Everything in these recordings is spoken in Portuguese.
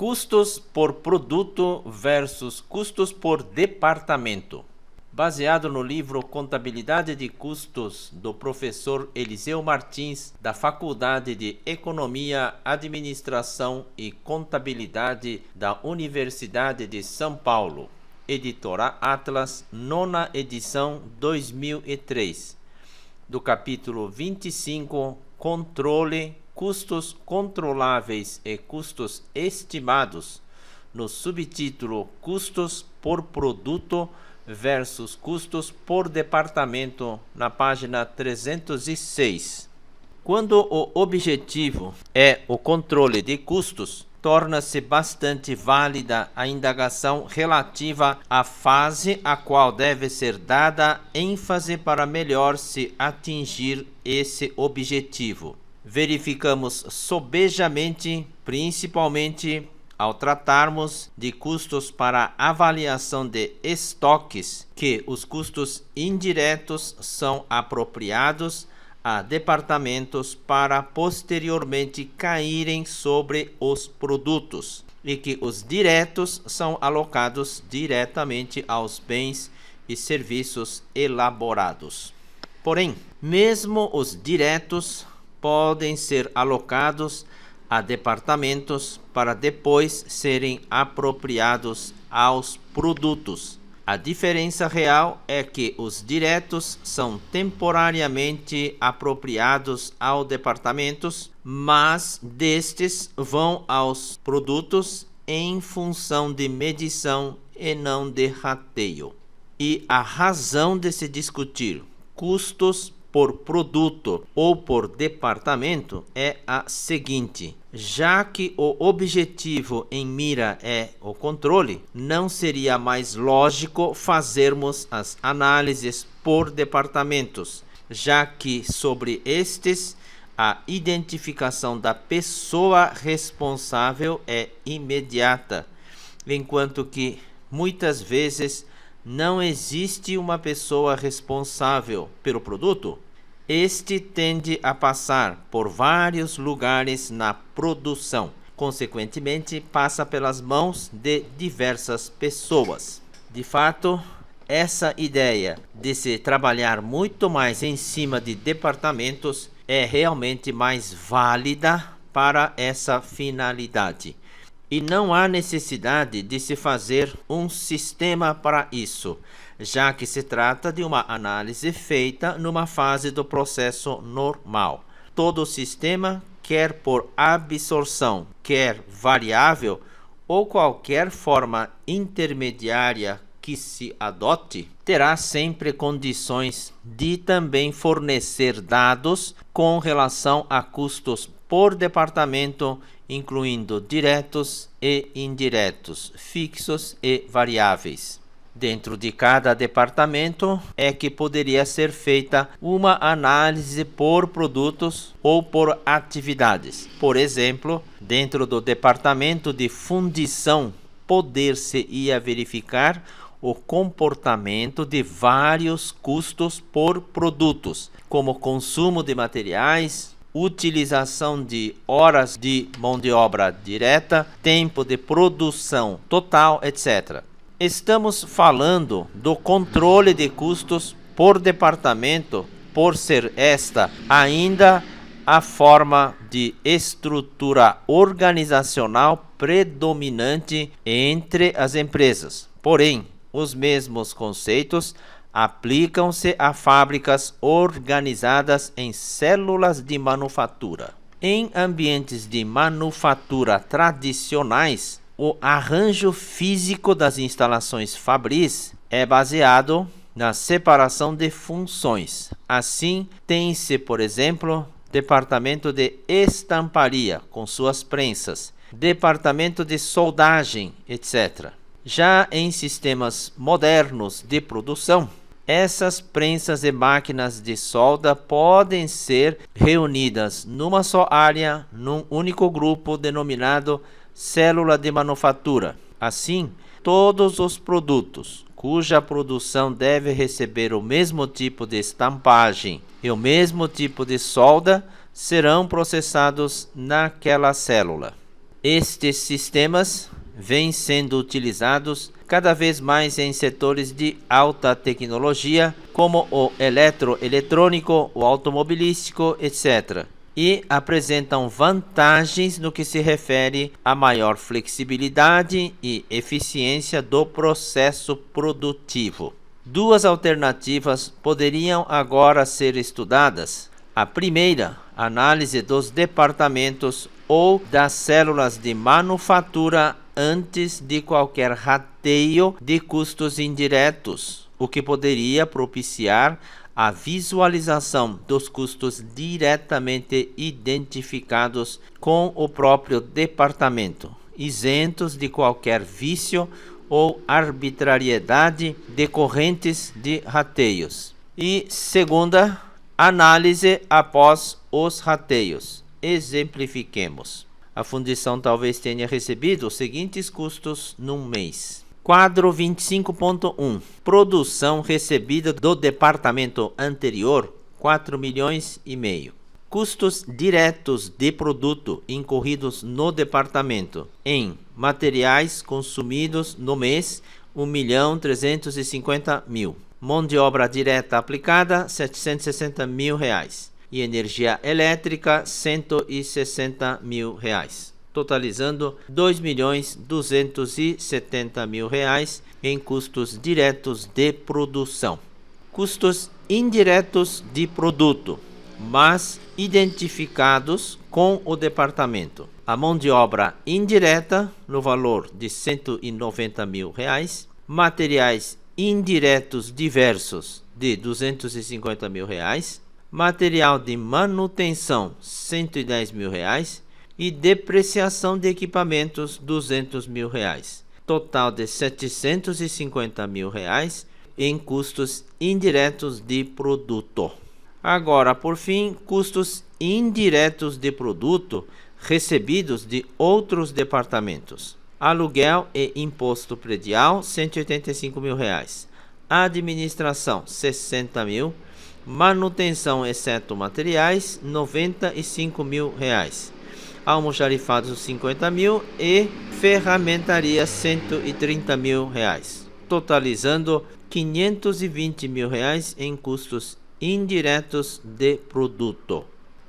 Custos por produto versus custos por departamento. Baseado no livro Contabilidade de Custos, do professor Eliseu Martins, da Faculdade de Economia, Administração e Contabilidade da Universidade de São Paulo. Editora Atlas, 9ª edição, 2003. Do capítulo 25, Controle, Custos controláveis e custos estimados, no subtítulo Custos por produto versus custos por departamento, na página 306. Quando o objetivo é o controle de custos, torna-se bastante válida a indagação relativa à fase a qual deve ser dada ênfase para melhor se atingir esse objetivo. Verificamos sobejamente, principalmente ao tratarmos de custos para avaliação de estoques, que os custos indiretos são apropriados a departamentos para posteriormente caírem sobre os produtos, e que os diretos são alocados diretamente aos bens e serviços elaborados. Porém, mesmo os diretos podem ser alocados a departamentos para depois serem apropriados aos produtos. A diferença real é que os diretos são temporariamente apropriados aos departamentos, mas destes vão aos produtos em função de medição e não de rateio. E a razão de se discutir custos por produto ou por departamento é a seguinte: já que o objetivo em mira é o controle, não seria mais lógico fazermos as análises por departamentos, já que sobre estes a identificação da pessoa responsável é imediata, enquanto que muitas vezes não existe uma pessoa responsável pelo produto. Este tende a passar por vários lugares na produção, consequentemente passa pelas mãos de diversas pessoas. De fato, essa ideia de se trabalhar muito mais em cima de departamentos é realmente mais válida para essa finalidade. E não há necessidade de se fazer um sistema para isso, já que se trata de uma análise feita numa fase do processo normal. Todo sistema, quer por absorção, quer variável, ou qualquer forma intermediária que se adote, terá sempre condições de também fornecer dados com relação a custos por departamento, incluindo diretos e indiretos, fixos e variáveis. Dentro de cada departamento é que poderia ser feita uma análise por produtos ou por atividades. Por exemplo, dentro do departamento de fundição, poder-se-ia verificar o comportamento de vários custos por produtos, como consumo de materiais, utilização de horas de mão de obra direta, tempo de produção total, etc. Estamos falando do controle de custos por departamento, por ser esta ainda a forma de estrutura organizacional predominante entre as empresas. Porém, os mesmos conceitos aplicam-se a fábricas organizadas em células de manufatura. Em ambientes de manufatura tradicionais, o arranjo físico das instalações fabris é baseado na separação de funções. Assim, tem-se, por exemplo, departamento de estamparia, com suas prensas, departamento de soldagem, etc. Já em sistemas modernos de produção, essas prensas e máquinas de solda podem ser reunidas numa só área, num único grupo denominado célula de manufatura. Assim, todos os produtos cuja produção deve receber o mesmo tipo de estampagem e o mesmo tipo de solda serão processados naquela célula. Estes sistemas vêm sendo utilizados cada vez mais em setores de alta tecnologia, como o eletroeletrônico, o automobilístico, etc., e apresentam vantagens no que se refere à maior flexibilidade e eficiência do processo produtivo. Duas alternativas poderiam agora ser estudadas. A primeira, análise dos departamentos ou das células de manufatura antes de qualquer rateio de custos indiretos, o que poderia propiciar a visualização dos custos diretamente identificados com o próprio departamento, isentos de qualquer vício ou arbitrariedade decorrentes de rateios. E segunda, análise após os rateios. Exemplifiquemos. A fundição talvez tenha recebido os seguintes custos num mês. Quadro 25.1. Produção recebida do departamento anterior, 4 milhões e meio. Custos diretos de produto incorridos no departamento em materiais consumidos no mês, 1.350.000. Mão de obra direta aplicada, 760 mil reais. E energia elétrica, 160 mil reais. Totalizando 2.270.000 reais em custos diretos de produção. Custos indiretos de produto, mas identificados com o departamento. A mão de obra indireta no valor de 190 mil reais. Materiais indiretos diversos de 250 mil reais. Material de manutenção, 110 mil reais. E depreciação de equipamentos, 200 mil reais. Total de 750 mil reais em custos indiretos de produto. Agora, por fim, custos indiretos de produto recebidos de outros departamentos. Aluguel e imposto predial, 185 mil reais. Administração, 60 mil. Manutenção, exceto materiais, 95 mil reais. Almoxarifados, 50 mil e ferramentaria, 130 mil reais, totalizando 520 mil reais em custos indiretos de produto.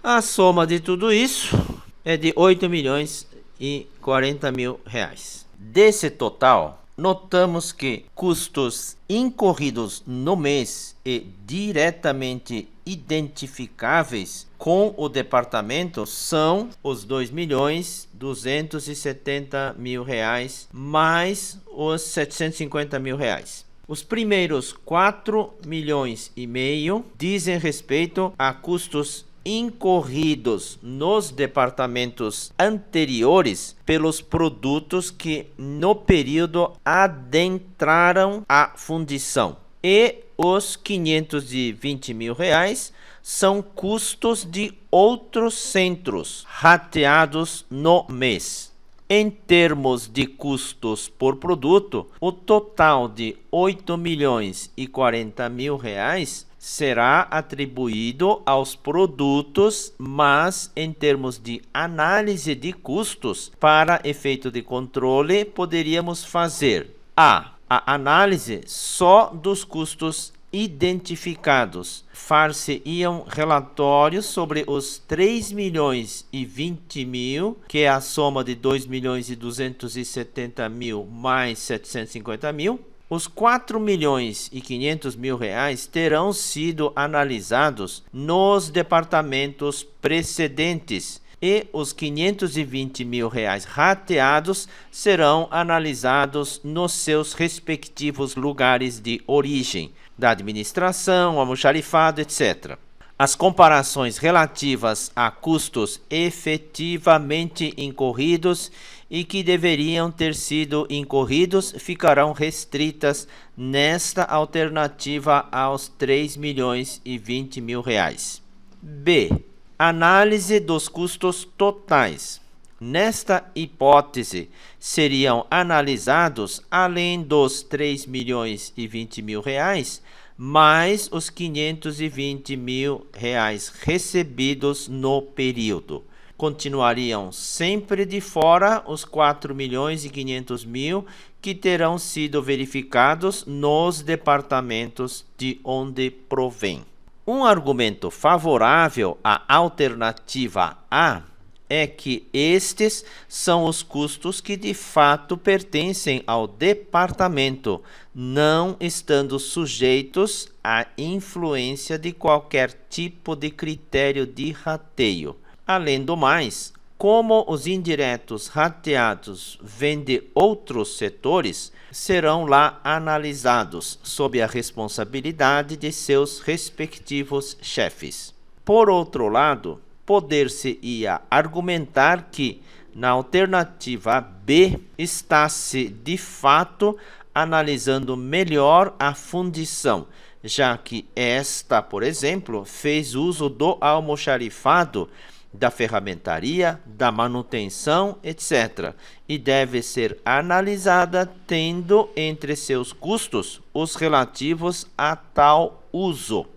A soma de tudo isso é de 8 milhões e 40 mil reais. Desse total, notamos que custos incorridos no mês e diretamente identificáveis com o departamento são os 2.270.000 reais mais os 750 mil reais. Os primeiros 4 milhões e meio dizem respeito a custos incorridos nos departamentos anteriores pelos produtos que no período adentraram a fundição. E os 520 mil reais são custos de outros centros rateados no mês. Em termos de custos por produto, o total de 8 milhões e 40 mil reais será atribuído aos produtos, mas em termos de análise de custos, para efeito de controle, poderíamos fazer a análise só dos custos identificados. Far-se-iam relatórios sobre os 3 milhões e 20 mil, que é a soma de 2 milhões e 270 mil mais 750 mil. Os 4 milhões e 500 mil reais terão sido analisados nos departamentos precedentes e os 520 mil reais rateados serão analisados nos seus respectivos lugares de origem, da administração, almoxarifado, etc. As comparações relativas a custos efetivamente incorridos e que deveriam ter sido incorridos ficarão restritas nesta alternativa aos 3 milhões e 20 mil reais. B. Análise dos custos totais. Nesta hipótese, seriam analisados, além dos 3 milhões e 20 mil reais, mais os 520 mil reais recebidos no período, Continuariam sempre de fora os 4.500.000 que terão sido verificados nos departamentos de onde provém. Um argumento favorável à alternativa A é que estes são os custos que de fato pertencem ao departamento, não estando sujeitos à influência de qualquer tipo de critério de rateio. Além do mais, como os indiretos rateados vêm de outros setores, serão lá analisados sob a responsabilidade de seus respectivos chefes. Por outro lado, poder-se-ia argumentar que, na alternativa B, está-se de fato analisando melhor a fundição, já que esta, por exemplo, fez uso do almoxarifado, da ferramentaria, da manutenção, etc., e deve ser analisada tendo entre seus custos os relativos a tal uso.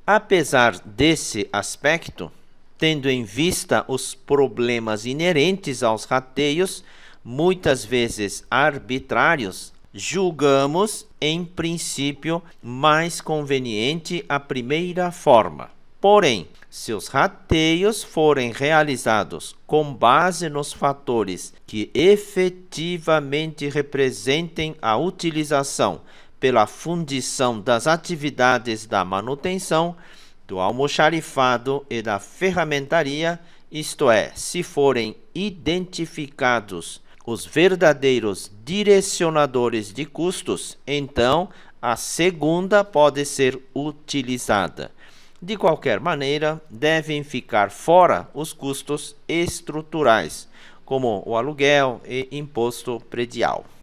Apesar desse aspecto, tendo em vista os problemas inerentes aos rateios, muitas vezes arbitrários, julgamos, em princípio, mais conveniente a primeira forma. Porém, se os rateios forem realizados com base nos fatores que efetivamente representem a utilização pela fundição das atividades da manutenção, do almoxarifado e da ferramentaria, isto é, se forem identificados os verdadeiros direcionadores de custos, então a segunda pode ser utilizada. De qualquer maneira, devem ficar fora os custos estruturais, como o aluguel e imposto predial.